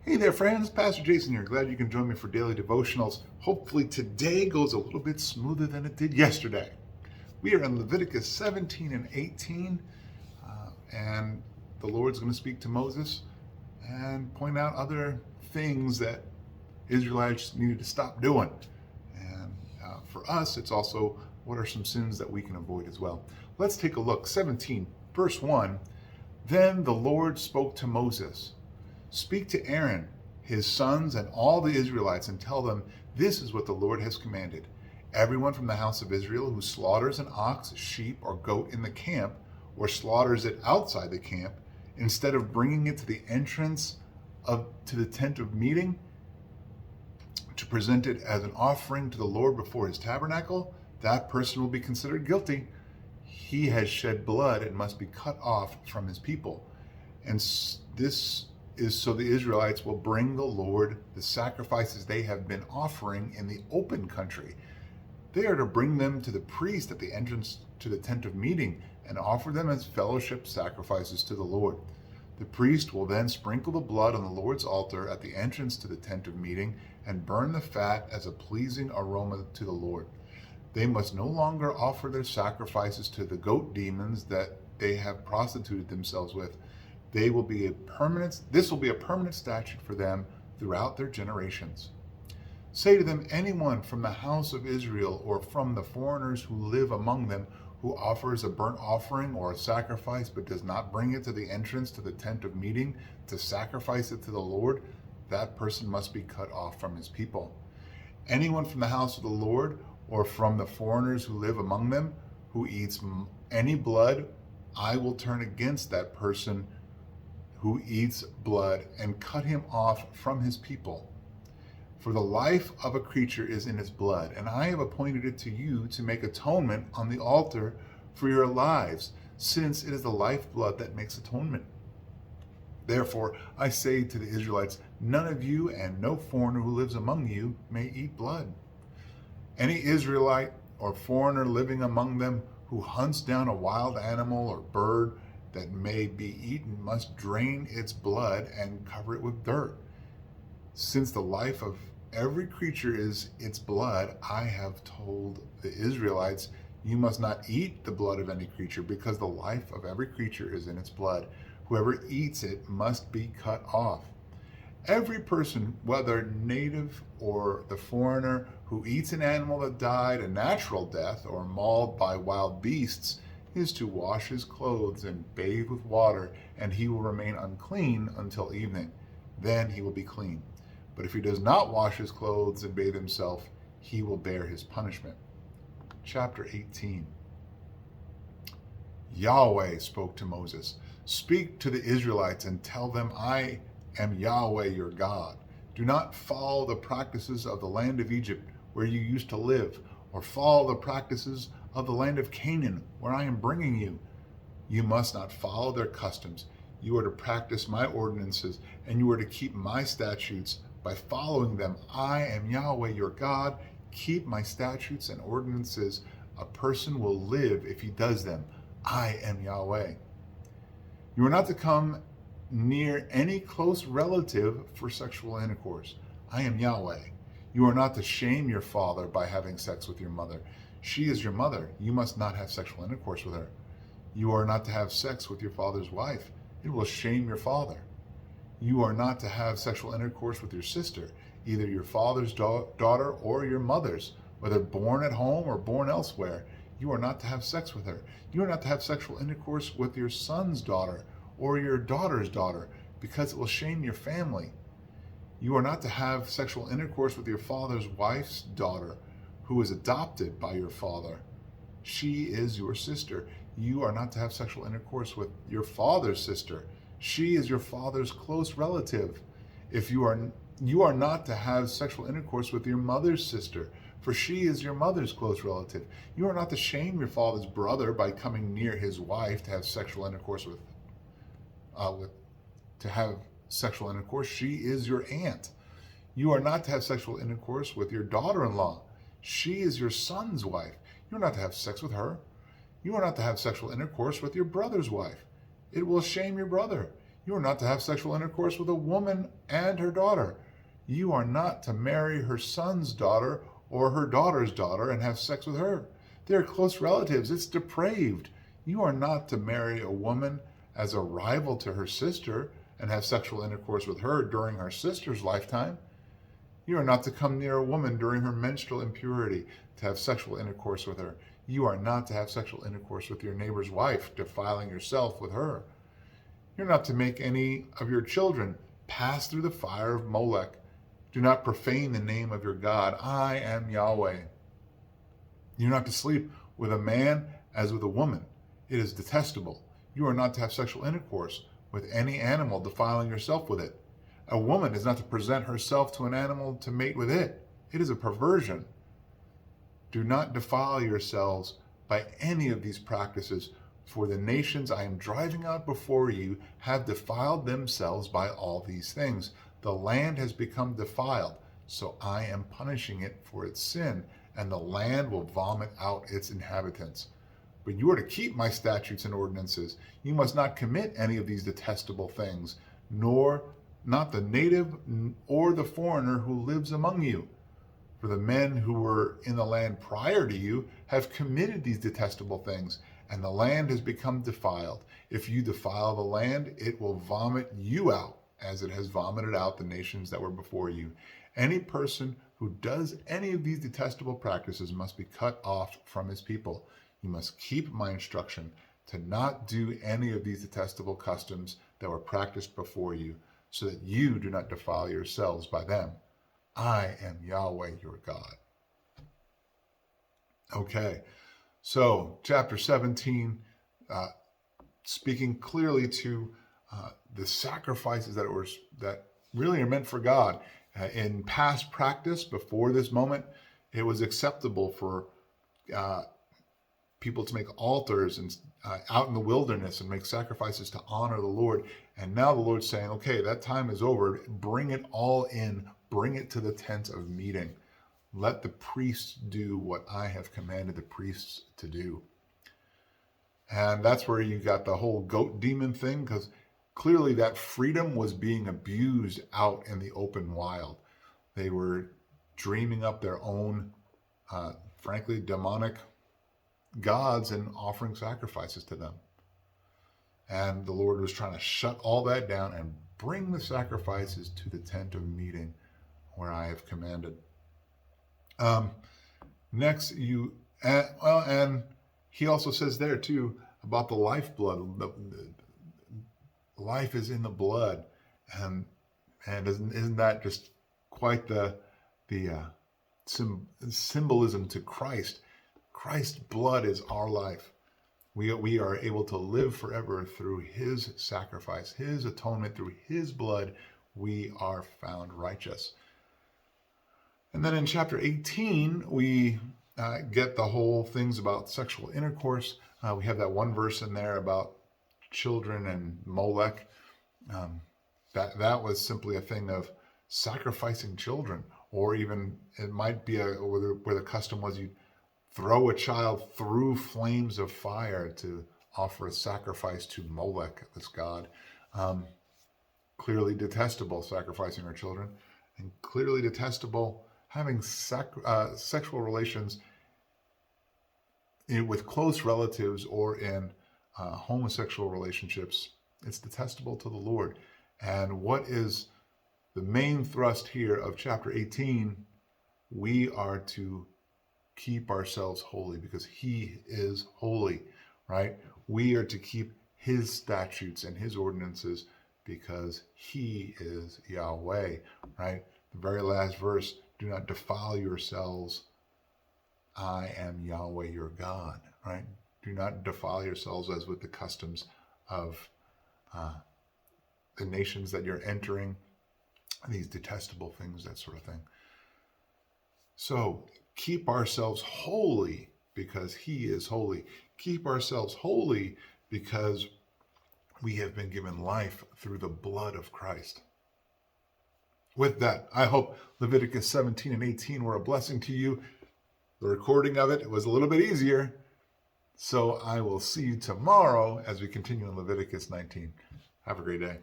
Hey there, friends. Pastor Jason here. Glad you can join me for daily devotionals. Hopefully, today goes a little bit smoother than it did yesterday. We are in Leviticus 17 and 18, and the Lord's going to speak to Moses and point out other things that Israelites needed to stop doing. And for us, it's also what are some sins that we can avoid as well. Let's take a look. 17, verse 1. Then the Lord spoke to Moses. Speak to Aaron, his sons, and all the Israelites, and tell them, this is what the Lord has commanded. Everyone from the house of Israel who slaughters an ox, sheep, or goat in the camp, or slaughters it outside the camp, instead of bringing it to the entrance to the tent of meeting, to present it as an offering to the Lord before his tabernacle, that person will be considered guilty. He has shed blood and must be cut off from his people. And this is so the Israelites will bring the Lord the sacrifices they have been offering in the open country. They are to bring them to the priest at the entrance to the tent of meeting and offer them as fellowship sacrifices to the Lord. The priest will then sprinkle the blood on the Lord's altar at the entrance to the tent of meeting and burn the fat as a pleasing aroma to the Lord. They must no longer offer their sacrifices to the goat demons that they have prostituted themselves with. This will be a permanent statute for them throughout their generations. Say to them, anyone from the house of Israel or from the foreigners who live among them who offers a burnt offering or a sacrifice but does not bring it to the entrance to the tent of meeting to sacrifice it to the Lord, that person must be cut off from his people. Anyone from the house of the Lord or from the foreigners who live among them who eats any blood, I will turn against that person who eats blood and cut him off from his people. For the life of a creature is in its blood, and I have appointed it to you to make atonement on the altar for your lives, since it is the lifeblood that makes atonement. Therefore, I say to the Israelites, none of you and no foreigner who lives among you may eat blood. Any Israelite or foreigner living among them who hunts down a wild animal or bird that may be eaten must drain its blood and cover it with dirt. Since the life of every creature is its blood, I have told the Israelites, you must not eat the blood of any creature, because the life of every creature is in its blood. Whoever eats it must be cut off. Every person, whether native or the foreigner, who eats an animal that died a natural death or mauled by wild beasts, is to wash his clothes and bathe with water, and he will remain unclean until evening. Then he will be clean. But if he does not wash his clothes and bathe himself, he will bear his punishment. Chapter 18. Yahweh spoke to Moses. Speak to the Israelites and tell them, I am Yahweh your God. Do not follow the practices of the land of Egypt, where you used to live, or follow the practices of the land of Canaan, where I am bringing you. You must not follow their customs. You are to practice my ordinances, and you are to keep my statutes by following them. I am Yahweh your God. Keep my statutes and ordinances. A person will live if he does them. I am Yahweh. You are not to come near any close relative for sexual intercourse. I am Yahweh. You are not to shame your father by having sex with your mother. She is your mother. You must not have sexual intercourse with her. You are not to have sex with your father's wife. It will shame your father. You are not to have sexual intercourse with your sister, either your father's daughter or your mother's, whether born at home or born elsewhere. You are not to have sex with her. You are not to have sexual intercourse with your son's daughter or your daughter's daughter, because it will shame your family. You are not to have sexual intercourse with your father's wife's daughter, who is adopted by your father. She is your sister. You are not to have sexual intercourse with your father's sister. She is your father's close relative. You are not to have sexual intercourse with your mother's sister, for she is your mother's close relative. You are not to shame your father's brother by coming near his wife to have sexual intercourse She is your aunt. You are not to have sexual intercourse with your daughter-in-law. She is your son's wife. You are not to have sex with her. You are not to have sexual intercourse with your brother's wife. It will shame your brother. You are not to have sexual intercourse with a woman and her daughter. You are not to marry her son's daughter or her daughter's daughter and have sex with her. They are close relatives. It's depraved. You are not to marry a woman as a rival to her sister and have sexual intercourse with her during her sister's lifetime. You are not to come near a woman during her menstrual impurity to have sexual intercourse with her. You are not to have sexual intercourse with your neighbor's wife, defiling yourself with her. You're not to make any of your children pass through the fire of Molech. Do not profane the name of your God. I am Yahweh. You're not to sleep with a man as with a woman. It is detestable. You are not to have sexual intercourse with any animal, defiling yourself with it. A woman is not to present herself to an animal to mate with it. It is a perversion. Do not defile yourselves by any of these practices, for the nations I am driving out before you have defiled themselves by all these things. The land has become defiled, so I am punishing it for its sin, and the land will vomit out its inhabitants. But you are to keep my statutes and ordinances. You must not commit any of these detestable things, nor not the native or the foreigner who lives among you. For the men who were in the land prior to you have committed these detestable things, and the land has become defiled. If you defile the land, it will vomit you out, as it has vomited out the nations that were before you. Any person who does any of these detestable practices must be cut off from his people. You must keep my instruction to not do any of these detestable customs that were practiced before you, so that you do not defile yourselves by them. I am Yahweh your God. Okay, so chapter 17, speaking clearly to the sacrifices that really are meant for God. In past practice, before this moment, it was acceptable for people to make altars and out in the wilderness and make sacrifices to honor the Lord. And now the Lord's saying, okay, that time is over. Bring it all in. Bring it to the tent of meeting. Let the priests do what I have commanded the priests to do. And that's where you got the whole goat demon thing, because clearly that freedom was being abused out in the open wild. They were dreaming up their own, frankly, demonic gods and offering sacrifices to them. And the Lord was trying to shut all that down and bring the sacrifices to the tent of meeting where I have commanded. Next, and he also says there too about the lifeblood. The life is in the blood, and isn't that just quite the symbolism to Christ? Christ's blood is our life. We are able to live forever through his sacrifice, his atonement. Through his blood, we are found righteous. And then in chapter 18, we get the whole things about sexual intercourse. We have that one verse in there about children and Molech. That was simply a thing of sacrificing children, or even it might be where the custom was you throw a child through flames of fire to offer a sacrifice to Molech, this god. Clearly detestable, sacrificing our children, and clearly detestable having sexual relations with close relatives or in homosexual relationships. It's detestable to the Lord. And what is the main thrust here of chapter 18? We are to keep ourselves holy because he is holy, right? We are to keep his statutes and his ordinances because he is Yahweh, right? The very last verse, do not defile yourselves. I am Yahweh your God, right? Do not defile yourselves as with the customs of the nations that you're entering, these detestable things, that sort of thing. So keep ourselves holy because he is holy. Keep ourselves holy because we have been given life through the blood of Christ. With that, I hope Leviticus 17 and 18 were a blessing to you. The recording of it was a little bit easier. So I will see you tomorrow as we continue in Leviticus 19. Have a great day.